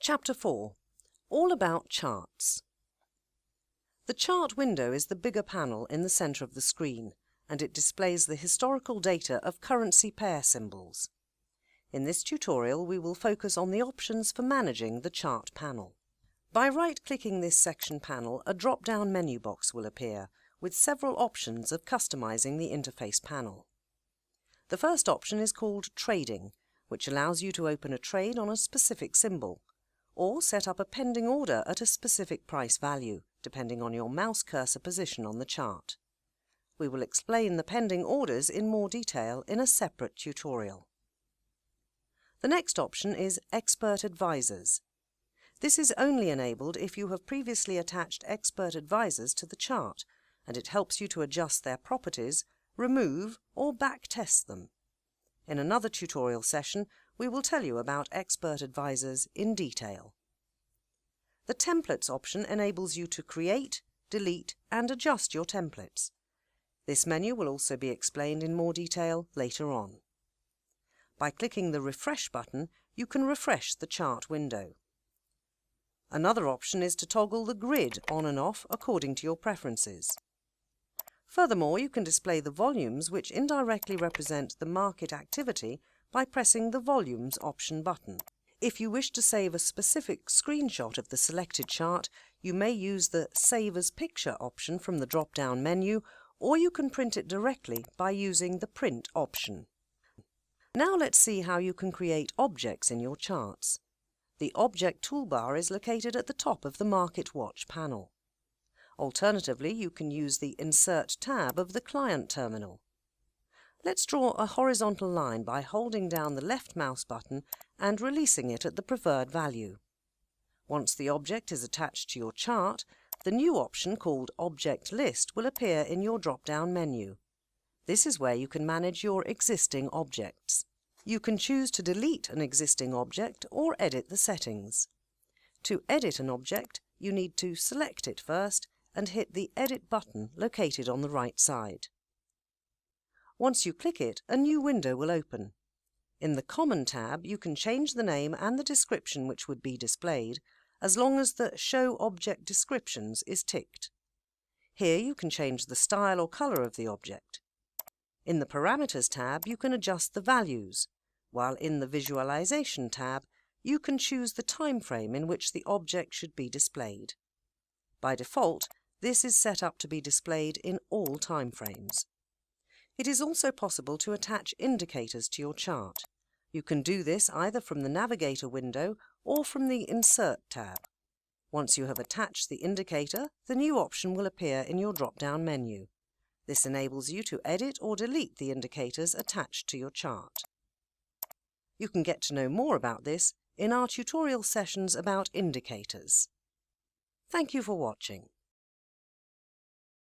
Chapter 4. All about charts. The chart window is the bigger panel in the centre of the screen, and it displays the historical data of currency pair symbols. In this tutorial, we will focus on the options for managing the chart panel. By right-clicking this section panel, a drop-down menu box will appear, with several options of customizing the interface panel. The first option is called Trading, which allows you to open a trade on a specific symbol, or set up a pending order at a specific price value, depending on your mouse cursor position on the chart. We will explain the pending orders in more detail in a separate tutorial. The next option is Expert Advisors. This is only enabled if you have previously attached expert advisors to the chart, and it helps you to adjust their properties, remove or backtest them. In another tutorial session, we will tell you about expert advisors in detail. The Templates option enables you to create, delete and adjust your templates. This menu will also be explained in more detail later on. By clicking the Refresh button, you can refresh the chart window. Another option is to toggle the grid on and off according to your preferences. Furthermore, you can display the volumes which indirectly represent the market activity by pressing the Volumes option button. If you wish to save a specific screenshot of the selected chart, you may use the Save as Picture option from the drop-down menu, or you can print it directly by using the Print option. Now let's see how you can create objects in your charts. The Object toolbar is located at the top of the Market Watch panel. Alternatively, you can use the Insert tab of the Client terminal. Let's draw a horizontal line by holding down the left mouse button and releasing it at the preferred value. Once the object is attached to your chart, the new option called Object List will appear in your drop-down menu. This is where you can manage your existing objects. You can choose to delete an existing object or edit the settings. To edit an object, you need to select it first and hit the Edit button located on the right side. Once you click it, a new window will open. In the Common tab, you can change the name and the description which would be displayed, as long as the Show Object Descriptions is ticked. Here you can change the style or colour of the object. In the Parameters tab, you can adjust the values, while in the Visualization tab, you can choose the time frame in which the object should be displayed. By default, this is set up to be displayed in all time frames. It is also possible to attach indicators to your chart. You can do this either from the Navigator window or from the Insert tab. Once you have attached the indicator, the new option will appear in your drop-down menu. This enables you to edit or delete the indicators attached to your chart. You can get to know more about this in our tutorial sessions about indicators. Thank you for watching.